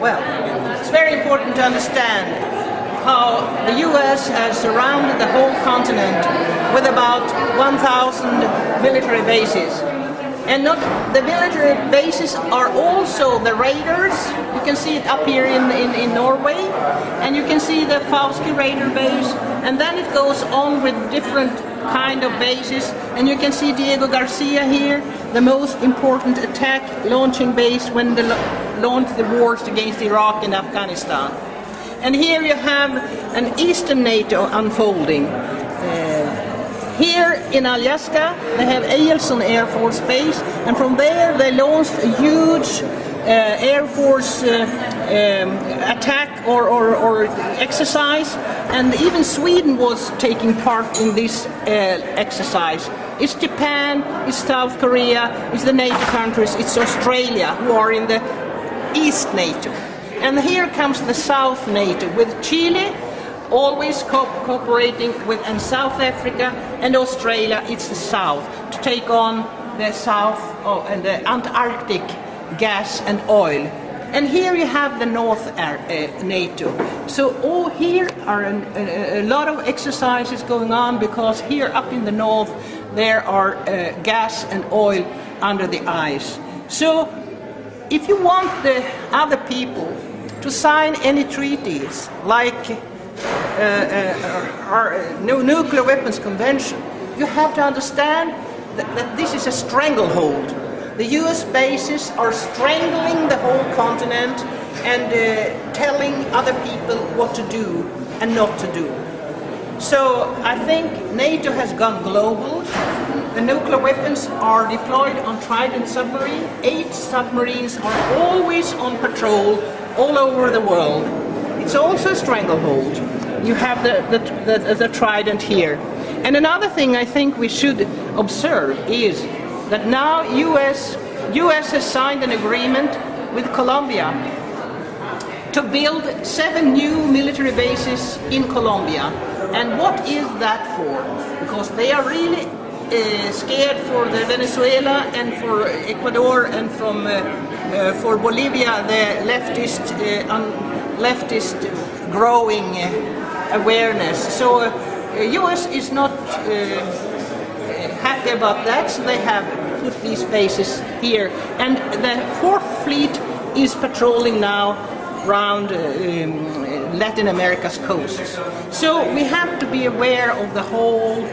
Well, it's very important to understand how the US has surrounded the whole continent with about 1,000 military bases. And not the military bases are also the raiders. You can see it up here in Norway, and you can see the Fauske raider base, and then it goes on with different kind of bases, and you can see Diego Garcia here, the most important attack launching base when they launched the wars against Iraq and Afghanistan. And here you have an Eastern NATO unfolding. Here in Alaska, they have Eielson Air Force Base, and from there they launched a huge Air Force attack or exercise, and even Sweden was taking part in this exercise. It's Japan, it's South Korea, it's the NATO countries, it's Australia who are in the East NATO. And here comes the South NATO with Chile, always cooperating with, and South Africa and Australia, it's the South, to take on the South and the Antarctic gas and oil. And here you have the North NATO. So all here are a lot of exercises going on, because here up in the north there are gas and oil under the ice. So if you want the other people to sign any treaties like our nuclear weapons convention, you have to understand that this is a stranglehold. The US bases are strangling the whole continent and telling other people what to do and not to do. So I think NATO has gone global. The nuclear weapons are deployed on Trident submarine. 8 submarines are always on patrol all over the world. It's also a stranglehold. You have the Trident here. And another thing I think we should observe is that now US has signed an agreement with Colombia to build 7 new military bases in Colombia. And what is that for? Because they are really scared for the Venezuela and for Ecuador and for Bolivia, the leftist growing awareness. So US is not happy about that, so they have put these bases here. And the 4th Fleet is patrolling now around Latin America's coasts. So we have to be aware of the whole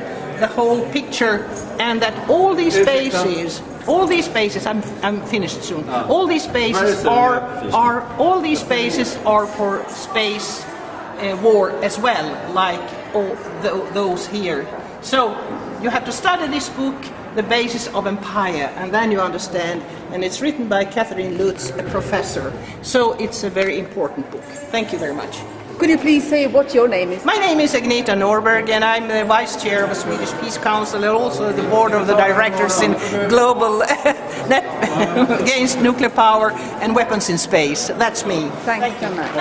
picture, and that all these bases, I'm finished soon. All these bases are for space war as well, like all those here. So you have to study this book, The Basis of Empire, and then you understand. And it's written by Catherine Lutz, a professor. So it's a very important book. Thank you very much. Could you please say what your name is? My name is Agneta Norberg, and I'm the Vice Chair of the Swedish Peace Council, and also the Board of the Directors in Global Net Against Nuclear Power and Weapons in Space. That's me. Thank you so much.